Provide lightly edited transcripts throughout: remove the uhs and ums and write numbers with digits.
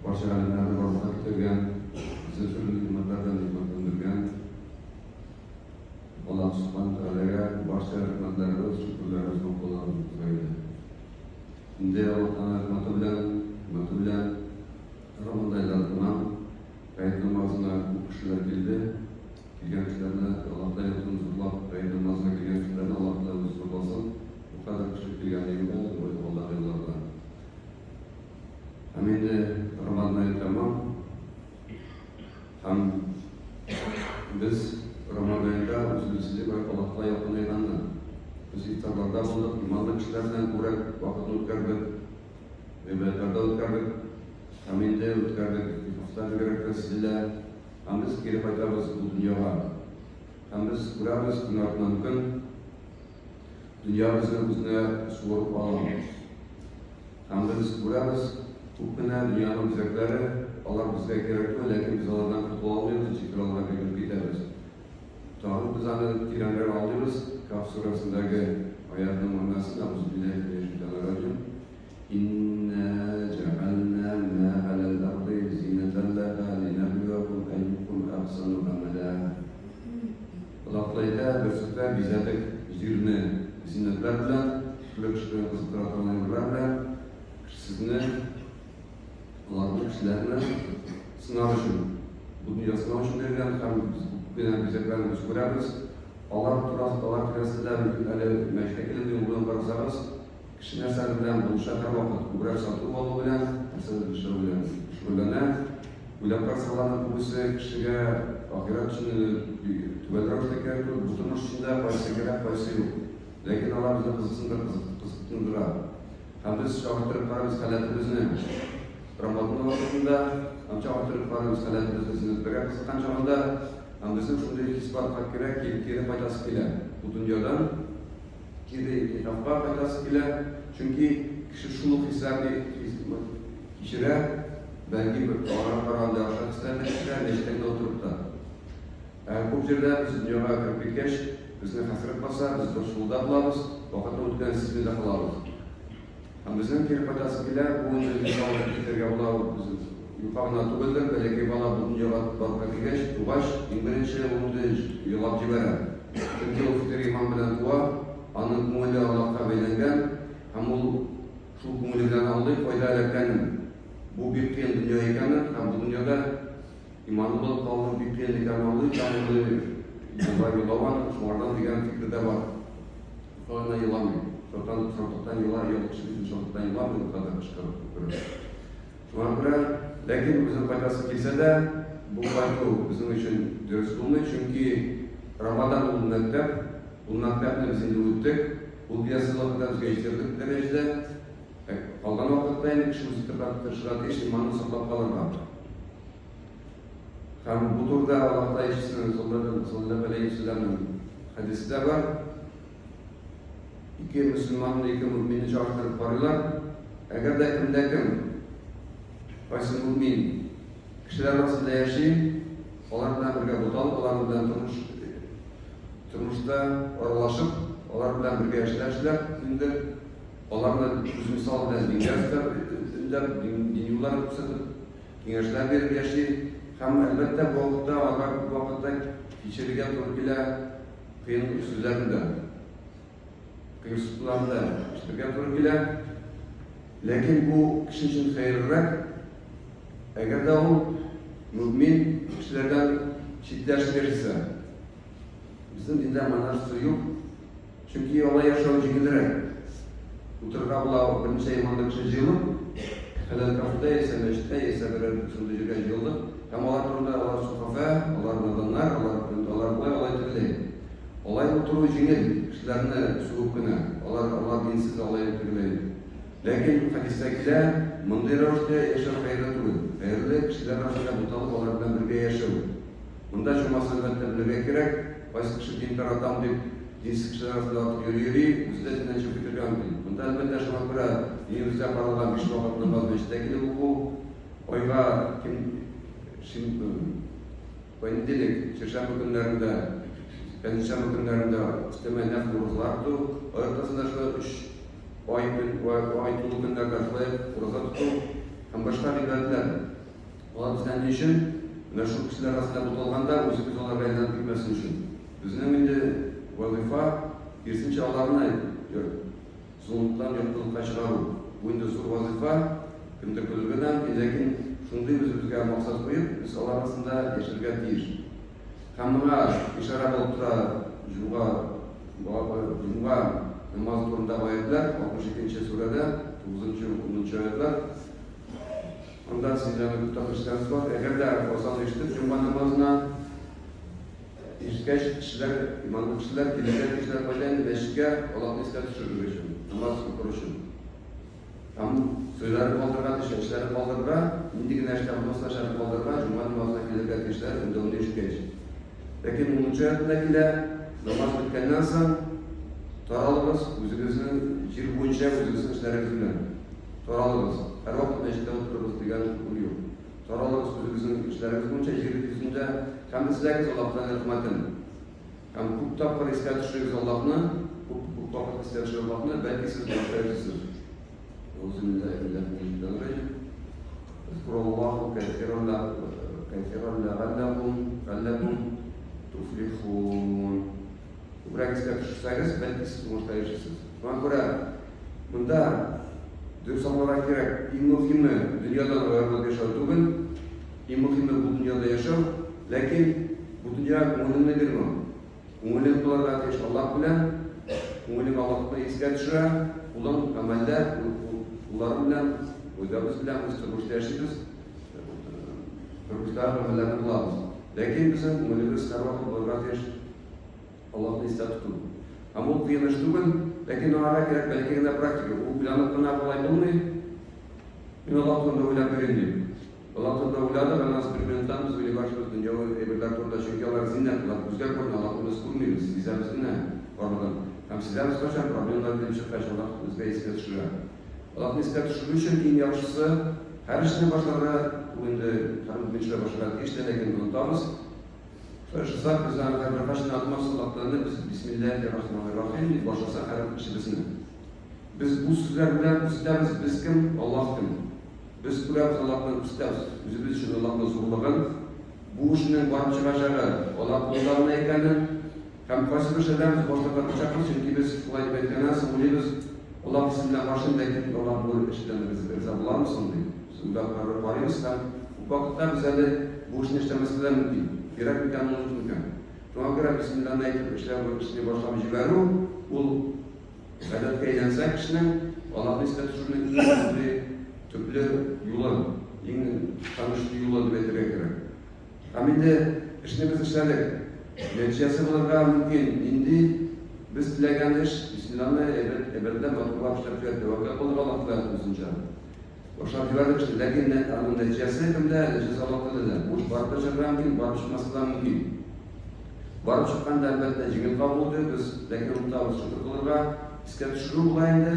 barcha alimlarni barham keltirgan, bizni turli hikmatlardan hikmatlantirgan Alloh subhanahu va taolaga barcha rahmatlarimiz, shukrlarimiz qo'llarimiz tufayli. Endi Alloh taolo rahmati bilan Ramazon oylarida Bayt namozina o'qishlar keldi. Kelgan kishilarni Alloh taolo huzurlab, bayt namoziga kelgan kishilarni Alloh taolo huzurlasin. Bu qadar kuchli kelganligida Alloh yo'llarida. Endi Ramazon oyi tamom. Ham biz Ramazon oyida o'zimizga bir Allohga yaqin bo'lganmiz. Biz iftorlarda bo'ldik, imonli kishilar bilan ko'rak vaqtni o'tkazdik, ibodatlarda o'tkazdik, endi o'tkazdik. Haftaga kerak sizlar, ham biz kelib aytamiz bu dunyoga. Ham biz ko'ramiz kunlardan kun dunyo bizni sug'urib olamiz. Ham biz ko'ramiz ko'pgina dunyoning buzaklari, ular bizga kerakli, lekin biz ulardan qutula olmaymiz, cheklovlarga kirib ketamiz. Tog'u biz ana tiranlar olamiz. Kaf surasındaki ayetinin manasını Euzubillahimineşşeytanirracim. İnna cealna ma alel ardı zineten laha linebluvakum eyyukum ahsanu amela. Allah'ta bir sefer bizadık zirni zinetler bilen, kılıçlı kızıttıratanlar bilen, kişisini, Allah'ın kişilerini sınav için, bu dünya sınav için derken, hem bizeklerimiz kurarız. Allah kirasida meşgul edilen qarasamiz, kishi narsani bilan bo'lishga har vaqt ko'proq sotib olib bilan, shug'ullanadi. Ular qarasalarini ko'rsa kishiga oxirat uchun tugalroq kerak, bu turmush ichida foyda kerak, foyda yo'q. Lekin Allah bizni qiziqtiradi. Ham biz shohtirib qaramiz halatimizni. Ramazon vaqtida qancha o'tirib qaramiz halatimizni birga qiziqqan chog'da ham bizim shunday isbot kerak, kiri foydasi keladi. Bu dunyodan kiri topqa foydasi keladi. Chunki kishi shuluq hislarni kishira belki bir qarorda shaxslarda kishira nechtaga o'tiribdi. Ko'p yerda biz dunyoga kirib ketgach, bizni hasrat bo'lsa, biz bir shulda bo'lamiz, vaqtni o'tgan sizda qolamiz. Ham bizning kiri foydasi keladi, bu o'zimizga bo'ladi. Yukarıdan tuğuldur, belki bana bu dünyada barkatı geç, tuğaş, İngilizce onu yolap cibere. Çünkü o fikir iman bilen tuğa, anın kumuli Allah'a belengen, hem o şu kumuli bilen aldığı fayda ederkenim. Bu bir kıyın dünya ikanı, hem bu dünyada imanlı olup kaldığı bir kıyın ikanı aldığı, canlı yolavan, şumardan diyen fikri de var. Sonra yolamıyor. Sortuktan yolamıyor, sortuktan yolamıyor, bu kadar çıkarıp. Şuna göre, lakin bizim faydası kelsa da bu fayda bizim için dürüst olmayı, çünkü Ramazan bu mektepni biz endi o'tdik, bu piyasada bizga yettirdik derecede, qolgan vaqtda endi kishimiz tirishadi, iymonni saqlab qolardi. Ham bu turda Allohda eshitsin, sallallohu alayhi vasallamning hadisida var. İki Müslümanın, iki müminni chaqirib qorilar, agarda kimda-kim qaysi mümin kishilar orasida yashaydi, ular bilan birga o'talib, ular bilan turmushda aralashib, ular bilan birga yashashlar, endi ular bilan o'z misol bilan diniy yo'llar ko'rsatib, kengashlar berib yashaydi. Ham albatta bu vaqtda kechirilgan turkilar qiyin usullarda, qiyin usullarda ishtirgan turkilar, lekin bu kishi uchun xayrliroq. Agarda o mümin kişilerden çiftleşip verirse, bizim dinde manası yok. Çünkü olay yaşayan cihildirek. Uturga bula bir şey imanlı kişi cihilip, halal kafada ise, meşte ise birer sundurcuga cihilip, hem onlar turunda onlar sukafe, onlar nadanlar, onlar kolay olay tırlayın. Olay uturu cihil, kişilerini suhukuna, onlar dinsiz olay tırlayın. Lakin hadistekiler, bunday ravishda yashab xayrli turib, xayrli kishilar orasida o'talib, ular bilan birga yashab. Bunda shu masalada bilirga kerak, qaysi kishi din taratam deb dinsiz kishilar orasida yurib, o'zida dindan chiqib ketgan. Bunda albatta shunga ko'ra dinimizda qaralgan besh vaqt namoz beshdagi bu oyga kim ponedjelik, çarşamba günlerinde, perşembe günlerinde istemeye nafile ro'zalardi. O'rtasida shu 3 oy tulu günler karşılayıp ro'za tutib, hem başka ibadetler. Olar bizden ne için? Meşhur kişiler arasında tutulganda özümüz onlarga aylanıp gitmesin için. Bizning endi vazifa kirsinçe alarını zulmdan yo'qlikka chiqaruv. Bu endi zo'r vazifa. Kimdir ko'rilgan, lekin shunday o'zimizga maqsad qo'yib, biz ular orasida yashashga tiyish. Hamma ishora bo'lib turadi. Jum'a namoz o'rnida oyatlar 62-surada 9-10 oyatlar. Ondan sizlarga tutashlarimiz bor. Agarda oson eshitib juma namozini eshitgach kishilar, imonli kishilar, kelajak kishilar bilan beshga Allohni esga tushirish uchun namoz o'qish uchun. Ham so'zlarni qoldirgan, ishlarni qoldirgan, indigina ishlarni boshlasharni qoldirgan, juma namozini kelajak kishilar unda eshitgach. Lekin 10-oyatdagilar namoz bitgandan so'ng taralığız, o'zimizning yer bo'yicha o'zimizning ishlarimiz bilan taralığız. Her vaqt meclisde otururuz degan oluyor. Taralığız o'zimizning ishlarimiz bo'yicha yer yuzida ham sizlarga Allohdan rahmatin. Ham ko'p topqir esga tushirsangiz Allohni, ko'p topqir esga tushirsangiz Allohni, balki siz boshlaysiz. O'zimizda Zkurullohu kayfiran la'allakum tuflihun. Ko'proq esga tushirsangiz, balki siz boshlaysiz. Buna ko'ra bunda dürüst olmak gerek. En muhimi dünyadan ayrılıp yaşamak değil. En muhimi bu dünyada yaşam. Lakin bu dünya ko'nglimni berma. Ko'nglim bularga ateş Allah bilan, ko'nglim Allohni esga tushirib, ular amalda ular bilan, o'zimiz bilan turmushda yashaymiz. Turmushda amallarni qilamiz. Lakin bizim ko'nglimiz darvoqe bularga ateş Allohni esda tutib. Ammo qiyinash değil. Lakin ona gerek belki de praktika. Bu planı kına kolay bulmuyor. Ben Allah'tan da öyle verildi. Allah'tan da öyle de ben nasıl bir plantan biz öyle başlıyoruz. Dünya evliler turda çünkü onlar zinnet kılar. Rüzgar koyun Allah'tan da sıkılmıyoruz. Bizler bizimle varmadan. Hem sizler biz kaçan problemler bir şey kaç Allah bizde iskat şuraya. Allah'ın iskat şuraya için en yaxşısı her işine başlara bu indi karım binçle başlara işte lakin unutamız. Şurası bizden bir kaçın atmaz Allah'tan biz Bismillahirrahmanirrahim başlasak her işimizin. Biz bu sözler bilen biz kim? Allah kim? Biz kurabız Allah'tan istemiz. Biz için Allah'tan zorlagan. Bu işinin varıp çıkacağı Allah kullarına ekenin hem kaçı bir şeylerimiz boşta kalacakız çünkü biz kolay beklenen söylüyoruz. Allah Bismillah başındayken Allah bu işten bizi rıza bular mısın diye. Sözler varıyoruz hem bu vakitte bize de bu işin işlemesinden mümkün. Gerek mükemmel mümkün. Şuna göre Bismillah'ın ayetip işini başlamış veru, bu adet eğlensek kişinin Allah'ın istek düşürmek tüplü yolu, en tanışlı yolu betirge gerek. Aminde işini biz işledik. Neticesi bulurga mümkün. Indi biz dilegendiş Bismillah'ın ebedden batırılan işler tevakkal bulur Allah'la üzünce. Başlar verdik işte. Lakin onun neticesi kimde? Neticesi Allah'ta da. Bu iş barıp da çıkıran mümkün, barıp çıkmasından mümkün. Barıp çıkkanda elbette jingil kabuldu. Biz lakin unutamız şükür kılırga. İske düşürü bulayındı.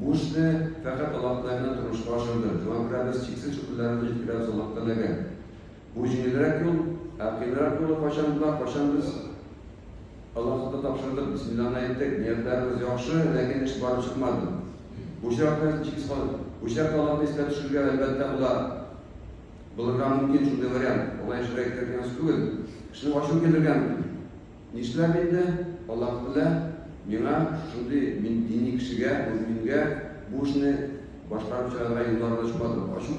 Bu işni fakat Allah'tan turmuş başardı. Şuna göre biz çiksiz şükürlerimizi jitkiremiz Allah'tan ege. Bu jingilrek yol, hakkilrek yolu paşan biz Allah'ta tapşırdık. Bismillah'ın ayettik. Niyetlerimiz yaxşı, lakin iş barıp çıkmadı. Bu şartlar çiksiz kaldı. Bu şart Allah'ın istek düşürgen elbette bulurgan mümkün şunda variant. Olay şuraya giderken sıkılır. Şimdi başım gelirken nişler bende Allah bile bana şimdi dini kişiye, müminge bu işini başlarıp çıkarmaya yıllarda çıkmadı. Başım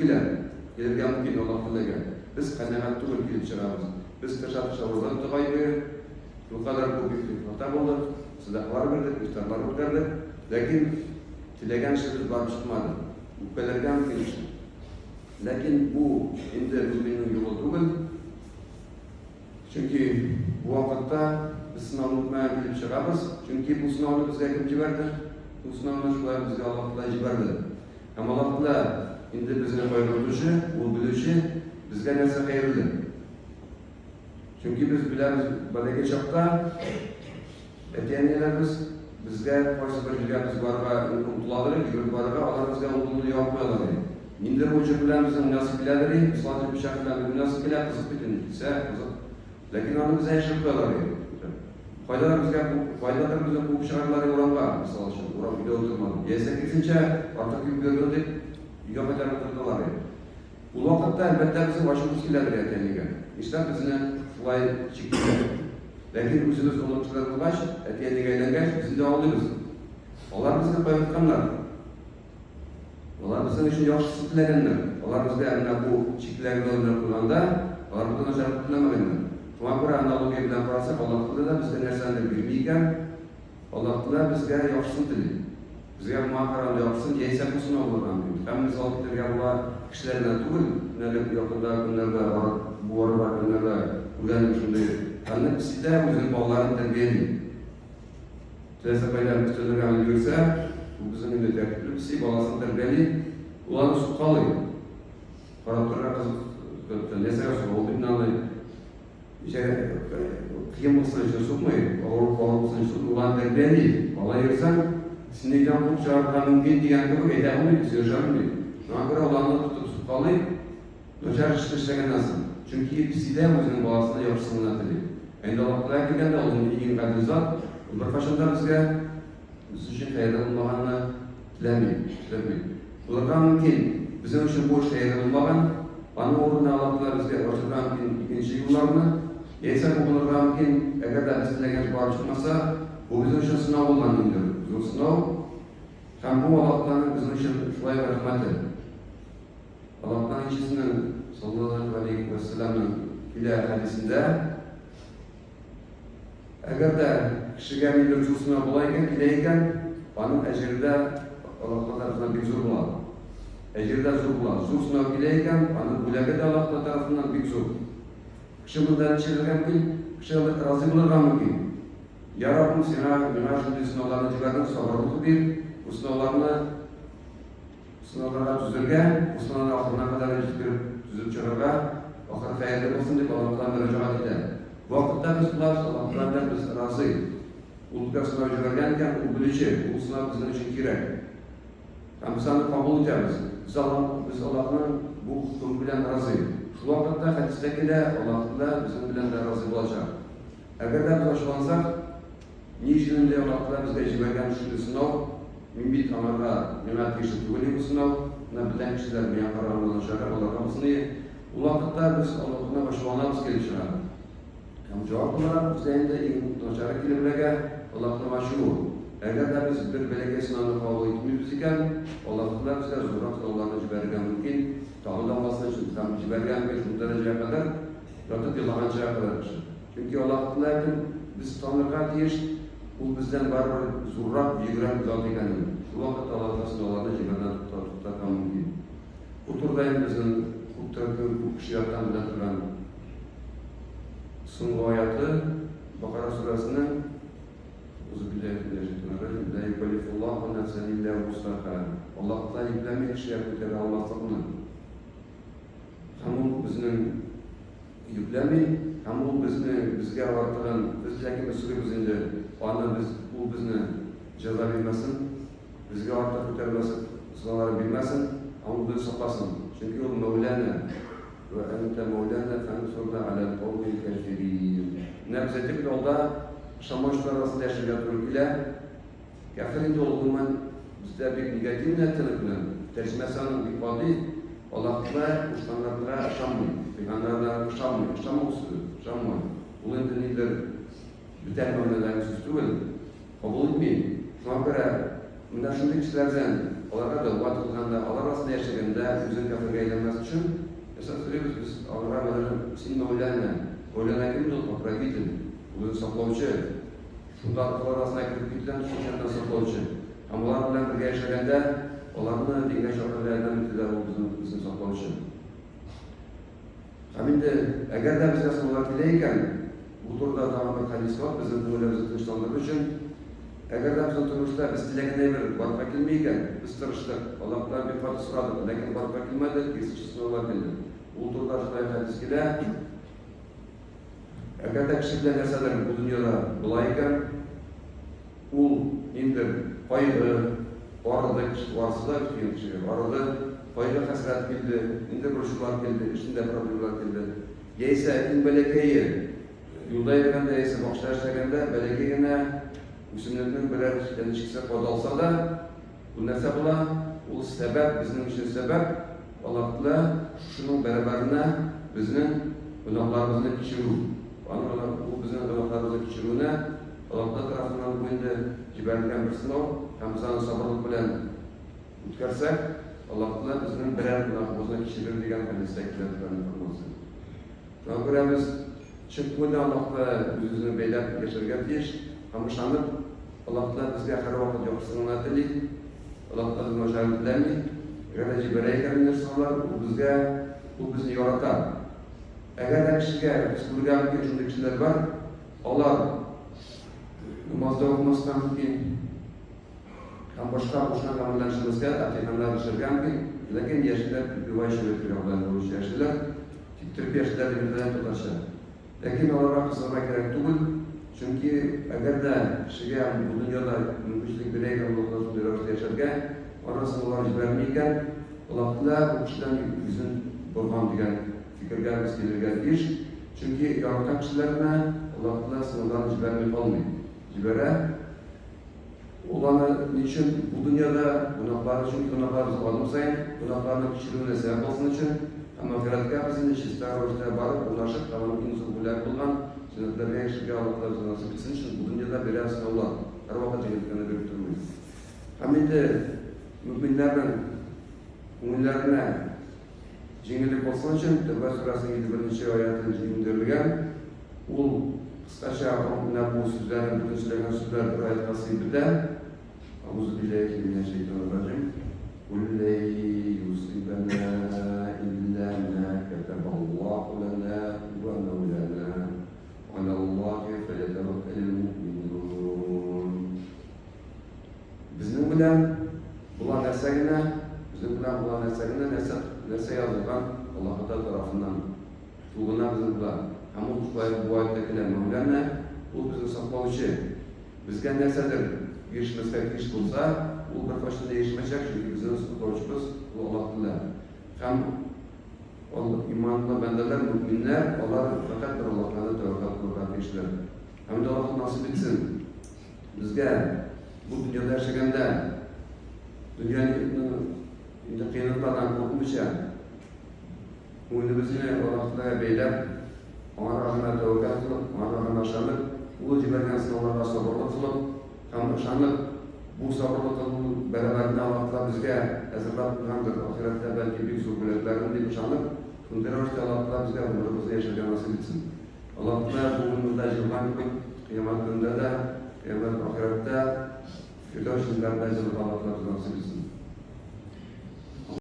gelirken mümkün Allah bile gel. Biz kanaat tuğul gelip çıkarız. Biz taşat şavurdan tıkayı bu kadar bu bir hata oldu. Sıdaklar verdik, iftarlar verdik. Lakin dilegen şeyimiz barıp çıkmadı. Bu belirgen mümkün. Lakin bu indi müminin yolu değil. Çünkü bu vakitte biz sınavını okumaya gelip çıkarız. Çünkü bu sınavını bize kim ciberdi? Bu sınavını şuraya bize Allah'la ciberdi. Ama Allah'la indi bize hayırlışı, bu bilişi bizge neyse hayırlı. Çünkü biz biliriz, badaki çapta etiyenilerimiz bizge karşı bir bilgimiz varga umutluları, yürüp varga, onlar bizge umutlu yapmıyorlar. İndir boyunca bilemizin nasıl bileleri, İslamcı bir şekilde nasıl bile kızıp bitin ise kızıp. Lakin onu bize yaşırtıyorlar. Faydalar bize bu şartları oranla, misal için, oran bile oturmadı. Y8'ince artık gibi görüldük, yok eden oturdular. Bu vakitte elbette bizim başımız kilerdir etenigen. İşte bizni şulay çıkıyor. Lakin bizimiz olumsuzlar bulgaç, etenigen geç, bizim de alıyoruz. Onlar bizni koyutkanlar. Onlar bizim için yaxşısı tilegenler. Onlar bizde emine bu çikilerini öldürüp kullandı. Onlar buradan aşağı kullanmaganlar. Şuna göre analogiya bilen karasak, Allah da bizde nersendir bilmeyken, Allah da bizge yaxşısını tili. Bizge muhakaranı yaxşısını yeyse kusuna olurgan. Hem misal getirgen bu kişilerine tugul, nelik yakında günlerde, bu arada günlerde uyanıp şimdi. Anne pisi de bizim bağların terbiyeli. Tülese paylarımız tözürgen görse, bu bizim ünlü tertipli pisi bağlasın terbiyeli, ulanı su kalıyor. Karakterine kızıp, neyse yok, o binanı kıyım olsun için sokmayın, ağır olsun için ulan terbiyeli. Valla yersen, sinirden kurt çağırdan mümkün diyen gibi edemini süreceğim mi? Ona göre olanı tutup su kalıyor, nöşer işleştirgen nasıl? Çünkü pisi de bizim bağlasında yapışsınlar atılıyor. Endi Allah'a kelgende onun iyi kadri zat, bir kaçında bizge biz için hayırlı olmaganını tilemeyin. Bularga mümkün bizim için bu iş hayırlı olmagan, bana uğruna Allah'a bizge ortadan ikinci yıllarını, yeyse bu bularga mümkün, eğer de biz tilegen bağır çıkmasa, bu bizim için sınav olmanındır. Zor sınav, hem bu Allah'tan bizim için şulay ve rahmeti. Allah'tan içisinin sallallahu aleyhi ve sellem'in ile hadisinde, eğer de kişiye bir susuna bulayken, gideyken, onun ecirde Allah tarafından bir zor bular. Ecirde zor bular. Susuna gideyken, onun bulaka da Allah tarafından bir zor. Kişi bundan içerken ki, kişi razı bulurga mümkün. Ya Rabbim sana münasibli sınavlarını çıkardın, sabırlıklı bir, bu sınavlara düzülgen, bu sınavlara aklına kadar düzülüp çıkarga, ahir hayırlı olsun diye Allah'tan müracaat eder. Bu vakitte biz bunlar Allah'tan biz razıyız. Uluk'a sınav çıkarkenken o bilici, bu sınav bizim için gerek. Yani biz onu kabul ederiz. Biz Allah'ın bu hukumu bilen razıyız. Şu vakitte hadisteki de Allah'la bizim bilen de razı olacak. Eğer de biz aşılansak, niçin de Allah'la bizde icbergen şu sınav, mümbit amarga nimet geçirtiği bu sınav, ne bilen kişiler bir yankaran olacak, Allah'ın sınıyı. Bu vakitte biz Allah'la başlanmamız gerekiyor. Yani cevap olarak bizde noçarı kelimelerge Allah'ın maşhur. Eğer de biz bir belege sınavını kabul etmiyoruz iken, Allah'ın bize zorak sınavlarını cibergen mümkün. Tahıllanmasına için tam cibergen ve şu dereceye kadar, rahat yılağancaya kadar. Çünkü Allah'ın biz tanrıka diyiş, bu bizden var zorak, yıgıran bir zat iken, şu vakit Allah'ın sınavlarını cibergen tutarken mümkün. Bu turdayım bizim bu kişiyattan bile duran sungu ayatı Bakara suresinin Uzubillahirrahmanirrahim. La yukallifullahu nefsen illa vus'aha. Allah'tan yüklenmeyen kişiye kötülüğü almasını. Hem bizim yüklenmeyin, hem bizge vartılan, bizdeki mesulü bizince, bana bu bizni ceza bilmesin, bizge vartılan kötülmesin, sınavları bilmesin, ama bizi saklasın. Çünkü o Mevlana ve ente Mevlana fensurna alel kavmil kafirin. Nebzetik yolda Şamaşlar arasında yaşayan Türk'üyle kafirin olduğundan bizde bir negatif nedenle tercümesanın ifade Allah'la ustanlarla yaşamıyor. Peygamberler yaşamıyor. Bunun dinidir biter mevlelerine süstürüyor. Kabul etmeyin. Şuna göre bunlar şimdi kişilerden onlara da vatıldığında, Allah arasında yaşayanda bizim kafir eğlenmesi için esas söylüyoruz biz Allah'a verelim, sin Mevlana kimdir? Toprak gidin. Bunu saklavcı. Şunda Allah arasına girip gidilen şunlardan saklavcı. Ama onlarla birlikte yaşayanda onların dine şartlarından mütteler o bizim saklavcı. Şimdi eğer de biz aslında dileyken bu turda daha bir hadis var bizim bunlarımızı tınçlandırmak için eğer de bizim turuşta biz dilekine bir barpa kilmeyken biz tırıştık. Allah'tan bir farkı sıradık. Lakin barpa kilmedik, geçici sınavlar bildik. Bu turda şuraya hadis gile eğer de kişiler neseler bu dünyada bulayken ul indir fayda arada varsıda bir şey arada fayda hasret bildi indir broşurlar geldi içinde problemler geldi yeyse in belekeyi yolda yürüyende yeyse bakışlar çekende belekeyine müslümanların birer yani çıksa kodalsa da bu nese bula o sebep bizim için sebep Allah Teala şunun beraberine bizning günahlarımızı kechirur. Bu bizning günahlarımızı kechiruvni Allah Teala tarafından bu endi jiberilgan bir sinov. Ham bizani sabrlik bilan o'tkazsak, Allah Teala bizning biror gunohimizni kechirir degan hadisda keladigan bo'lsa. Shunga ko'ra biz chiqqunda Allohga o'zimizni beylab yashirgan deyish, ham shuni Allah Teala bizga har vaqt yoqishini tilaylik. Allah Teala bizni o'shalarni agar jiberayotgan narsalar bu bizni yaratadi. Agar kishiga surganki shunday kishilar bor, ular namozda o'qimasdan keyin ham boshqa amallarishimizga atiqanlar ishirganki, lekin yashlar yuvayshilar turganlar bo'lishi yashlar, tiktirib yashlar bilan tutashadi. Lekin ularga qizg'ana kerak tugul, chunki agarda kishiga bu dunyoda mumkinlik berayotgan Allohdan so'rab yashargan, orasini ular jibermaykan, Alloh Taolo bu kishidan yuzini bo'lgan degan fikrga biz kelgan ish. Chunki yoqqan kishilarni Alloh Taolo sinovdan jibermay qolmaydi. Jibera ularni niçin bu dunyoda gunohlar uchun gunohlarni qolmasayin, gunohlarni kechiruvni sabab bo'lsin uchun ama ahiratga bizni ishlarga borib ulashib qavmning insoqlar bo'lgan jannatlarga erishishga Alloh taolo nasib etsin uchun bu dunyoda berasi Alloh har vaqt jannatga berib turmaydi. Hamida mu'minlarning ko'ngillarına yengillik bo'lsin uchun Tavba surasining 21-oyatida jingildirilgan u qisqacha bu so'zlarni butun so'zlagan so'zlar bir oyat qasidida Auzu billahi minashaytonirrojim. Qul la yusibana illa ma kataballohu lana wa mawlana wa 'alallohi falyatawakkalul mu'minun. Bizning bilan bular narsagina narsa yazılgan Allah Teala tarafından tuğuna bizim bilan hamı bu ayettekiler Mevlana bu bizni saqlovchi. Bizga narsadir erishmasga ish bo'lsa, u bir qo'shimda erishmayacak çünkü bizim saqlovchimiz bu Alloh Taolo. Ham imonli bandalar, mu'minlar, ular faqat bir Allohga tavakkal qilib ishlar. Hamda Alloh nasib etsin. Bizga bu dunyoda yashaganda dunyoning Şimdi kıymetlerden korkmuşa, umudumuzu Allah'a beylep, ona rahmet tevekkül kılıp, ona rahmet şanlık, bu cibergen sınavlarına sabırlık kılıp, hem şanlık bu sabırlık kılıp beraberinde Allah'la bizge hazırlat kılandır. Ahirette belki büyük zulületlerin değil şanlık, bunları işte Allah'la bizge ömrümüzü yaşarken nasip etsin. Allah'la bu umudda yıldan kıyamet gününde de, kıyamet ahirette, Firdevs günlerde Allah'la bize nasip etsin.